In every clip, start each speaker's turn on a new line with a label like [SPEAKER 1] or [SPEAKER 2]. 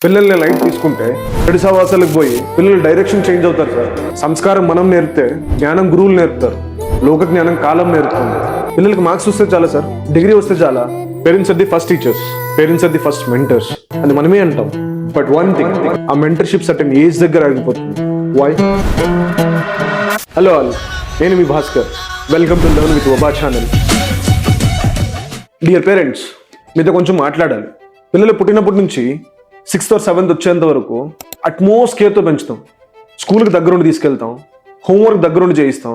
[SPEAKER 1] పిల్లల్ని లైట్ తీసుకుంటే చెడు సహవాసాలకు పోయి పిల్లలు డైరెక్షన్ చేంజ్ అవుతారు సార్. సంస్కారం మనం నేర్పితే జ్ఞానం గురువులు నేర్పుతారు. లోక జ్ఞానం కాలం నేర్పుతుంది. పిల్లలకి మార్క్స్ వస్తే చాలా సార్, డిగ్రీ వస్తే చాలా. Parents are the first teachers, parents are the first mentors అని మనమే అంటాం. బట్ వన్ థింగ్, ఆ మెంటర్షిప్ సర్టెన్ ఏజ్ దగ్గర ఆగిపోతుంది. వై? హలో ఆల్, నేను మీ Bhaskar. Welcome to learn with Vaba channel. Dear parents, మీతో కొంచెం మాట్లాడాలి. పిల్లలు పుట్టినప్పటి నుంచి 6th or 7th వచ్చేంత వరకు అట్మోస్ట్ కేర్తో పెంచుతాం. స్కూల్కి దగ్గరుండి తీసుకెళ్తాం, హోంవర్క్ దగ్గరుండి చేయిస్తాం,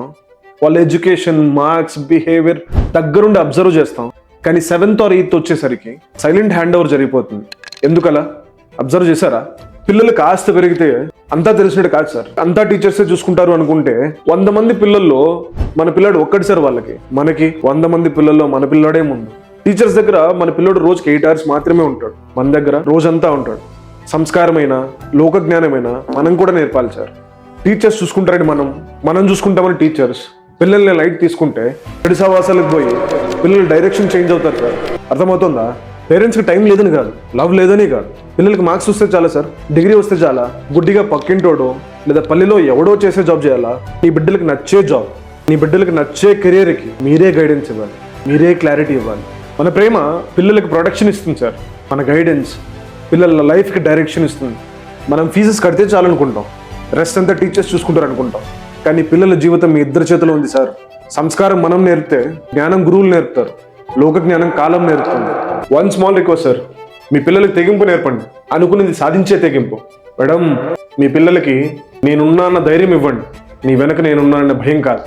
[SPEAKER 1] వాళ్ళ ఎడ్యుకేషన్, మార్క్స్, బిహేవియర్ దగ్గరుండి అబ్జర్వ్ చేస్తాం. కానీ 7th or 8th వచ్చేసరికి సైలెంట్ హ్యాండ్ ఓవర్ జరిగిపోతుంది. ఎందుకలా? అబ్జర్వ్ చేశారా? పిల్లలు కాస్త పెరిగితే అంతా తెలిసినట్టు కాదు సార్. అంతా టీచర్సే చూసుకుంటారు అనుకుంటే 100 మంది పిల్లల్లో మన పిల్లాడు ఒక్కటి సార్. మనకి 100 మంది పిల్లల్లో మన పిల్లాడే ముందు. టీచర్స్ దగ్గర మన పిల్లోడు రోజుకి 8 hours మాత్రమే ఉంటాడు, మన దగ్గర రోజంతా ఉంటాడు. సంస్కారమైన, లోక జ్ఞానమైన మనం కూడా నేర్పాలి సార్. టీచర్స్ చూసుకుంటారని మనం చూసుకుంటామని టీచర్స్ పిల్లల్ని లైట్ తీసుకుంటే చెడు సహవాసాలకు పోయి పిల్లలు డైరెక్షన్ చేంజ్ అవుతారు సార్. అర్థమవుతుందా? పేరెంట్స్కి టైం లేదని కాదు, లవ్ లేదని కాదు. పిల్లలకి మార్క్స్ వస్తే చాలా సార్, డిగ్రీ వస్తే చాలా. గుడ్డిగా పక్కింటోడో లేదా పల్లెలో ఎవడో చేసే జాబ్ చేయాలా? నీ బిడ్డలకు నచ్చే జాబ్, నీ బిడ్డలకు నచ్చే కెరియర్కి మీరే గైడెన్స్ ఇవ్వాలి, మీరే క్లారిటీ ఇవ్వాలి. మన ప్రేమ పిల్లలకి ప్రొటెక్షన్ ఇస్తుంది సార్. మన గైడెన్స్ పిల్లల లైఫ్కి డైరెక్షన్ ఇస్తుంది. మనం ఫీజెస్ కడితే చాలనుకుంటాం, రెస్ట్ అంతా టీచర్స్ చూసుకుంటారు అనుకుంటాం. కానీ పిల్లల జీవితం మీ ఇద్దరి చేతిలో ఉంది సార్. సంస్కారం మనం నేర్పితే జ్ఞానం గురువులు నేర్పుతారు. లోక జ్ఞానం కాలం నేర్పుతుంది. వన్ స్మాల్ రిక్వెస్ట్ సార్, మీ పిల్లలకి తెగింపు నేర్పండి. అనుకున్నది సాధించే తెగింపు. మేడం, మీ పిల్లలకి నేనున్నా అన్న ధైర్యం ఇవ్వండి. నీ వెనక నేనున్నా అన్న భయం కాదు.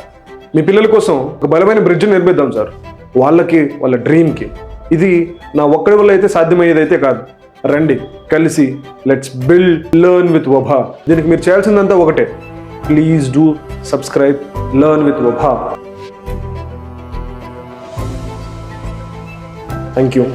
[SPEAKER 1] మీ పిల్లల కోసం ఒక బలమైన బ్రిడ్జ్ నిర్మిద్దాం సార్. వాళ్ళకి, వాళ్ళ డ్రీమ్కి. ఇది నా ఒక్కడి వల్ల అయితే సాధ్యమయ్యేదైతే కాదు. రండి కలిసి let's build learn with Vaba. దీనికి మీరు చేయాల్సిందంతా ఒకటే, please do subscribe learn with Vaba. Thank you.